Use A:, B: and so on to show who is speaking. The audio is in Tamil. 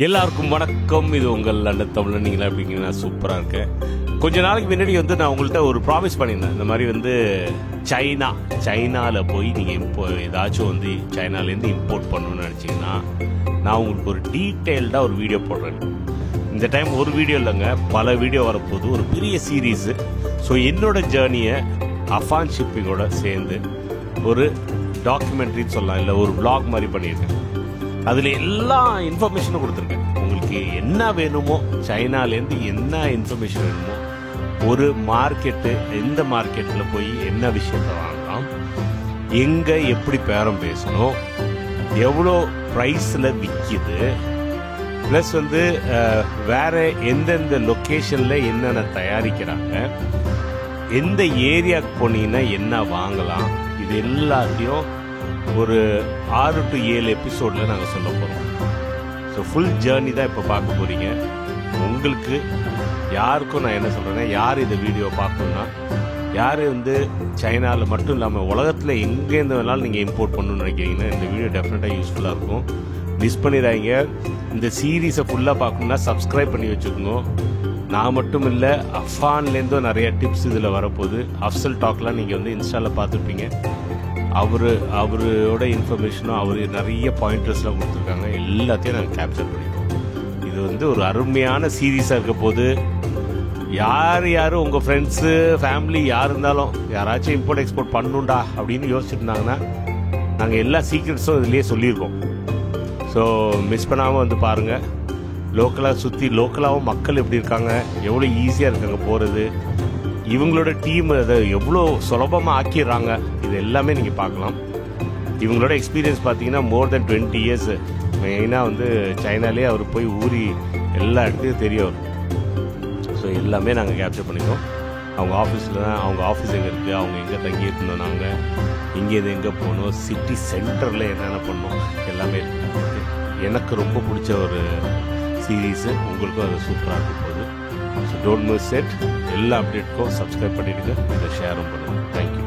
A: எல்லாருக்கும் வணக்கம். இது உங்கள் லண்டன் தமிழ். நீங்களா எப்படிங்கன்னா சூப்பராக இருக்கேன். கொஞ்ச நாளைக்கு முன்னாடி நான் உங்கள்கிட்ட ஒரு ப்ராமிஸ் பண்ணியிருந்தேன். இந்த மாதிரி சைனாவில் போய் நீங்கள் ஏதாச்சும் சைனாலேருந்து இம்போர்ட் பண்ணணும்னு நினச்சிங்கன்னா நான் உங்களுக்கு ஒரு டீட்டெயில்டாக ஒரு வீடியோ போடுறேன். இந்த டைம் ஒரு வீடியோ இல்லைங்க, பல வீடியோ வரப்போகுது, ஒரு பெரிய சீரீஸு. ஸோ என்னோட ஜேர்னியை அஃபான் ஷிப்பிங்கோட சேர்ந்து ஒரு டாக்குமெண்ட்ரின்னு சொல்லலாம், இல்லை ஒரு vlog மாதிரி பண்ணியிருக்கேன். அதில் எல்லா இன்ஃபர்மேஷனும் கொடுத்துருக்கேன். உங்களுக்கு என்ன வேணுமோ, சைனாலேருந்து என்ன இன்ஃபர்மேஷன் வேணுமோ, ஒரு மார்க்கெட்டு, எந்த மார்க்கெட்டில் போய் என்ன விஷயத்தை வாங்கலாம், எங்கே எப்படி பேரம் பேசணும், எவ்வளோ ப்ரைஸில் விற்கிது, ப்ளஸ் வேறு எந்தெந்த லொக்கேஷனில் என்னென்ன தயாரிக்கிறாங்க, எந்த ஏரியாவுக்கு போனீங்கன்னா என்ன வாங்கலாம், இது எல்லாத்தையும் ஒரு 6 to 7 எபிசோடில் நாங்கள் சொல்ல போகிறோம். ஸோ ஃபுல் ஜேர்னி தான் இப்போ பார்க்க போகிறீங்க. உங்களுக்கு யாருக்கும் நான் என்ன சொல்கிறேன்னா, யார் இந்த வீடியோ பார்க்கணுன்னா, யார் சைனாவில் மட்டும் இல்லாமல் உலகத்தில் எங்கேருந்து வேணாலும் நீங்கள் இம்போர்ட் பண்ணணும்னு நினைக்கிறீங்கன்னா இந்த வீடியோ டெஃபினட்டாக யூஸ்ஃபுல்லாக இருக்கும். மிஸ் பண்ணிடாதீங்க. இந்த சீரீஸை ஃபுல்லாக பார்க்கணுன்னா சப்ஸ்கிரைப் பண்ணி வச்சுக்கோங்க. நான் மட்டும் இல்லை, அஃபான்லேருந்தும் நிறைய டிப்ஸ் இதில் வரப்போகுது. அஃப்சல் டாக்லாம் நீங்கள் இன்ஸ்டாவில் பார்த்துருப்பீங்க. அவரோட இன்ஃபர்மேஷனும் அவர் நிறைய பாயிண்டர்ஸ்லாம் கொடுத்துருக்காங்க. எல்லாத்தையும் நாங்கள் கேப்சர் பண்ணிக்கோம். இது ஒரு அருமையான சீரீஸாக இருக்க போது. யாரும் உங்கள் ஃப்ரெண்ட்ஸு ஃபேமிலி யார் இருந்தாலும் யாராச்சும் இம்போர்ட் எக்ஸ்போர்ட் பண்ணணுண்டா அப்படின்னு யோசிச்சுருந்தாங்கன்னா நாங்கள் எல்லா சீக்ரெட்ஸும் இதுலேயே சொல்லியிருக்கோம். ஸோ மிஸ் பண்ணாமல் பாருங்கள். லோக்கலாகவும் மக்கள் எப்படி இருக்காங்க, எவ்வளோ ஈஸியாக இருக்காங்க போகிறது, இவங்களோட டீம் அதை எவ்வளோ சுலபமாக ஆக்கிடுறாங்க, இது எல்லாமே நீங்கள் பார்க்கலாம். இவங்களோட எக்ஸ்பீரியன்ஸ் பார்த்தீங்கன்னா மோர் தென் 20 years. மெயினாக சைனாலே அவர் போய் ஊறி எல்லா இடத்துலையும் தெரியும். ஸோ எல்லாமே நாங்கள் கேப்சர் பண்ணிக்கோம். அவங்க ஆஃபீஸில் தான், அவங்க ஆஃபீஸ் எங்கே இருக்குது, அவங்க எங்கே தங்கியிருந்தோம், நாங்கள் இங்கேருந்து எங்கே போகணும், சிட்டி சென்டரில் என்னென்ன பண்ணோம், எல்லாமே எனக்கு ரொம்ப பிடிச்ச ஒரு சீரீஸு. உங்களுக்கும் அது சூப்பராக இருக்கும் போது. So don't miss it. எல்லா அப்டேட்டுக்கும் சப்ஸ்கிரைப் பண்ணிவிடுங்க, இதை ஷேரும் பண்ணுங்கள். தேங்க்யூ.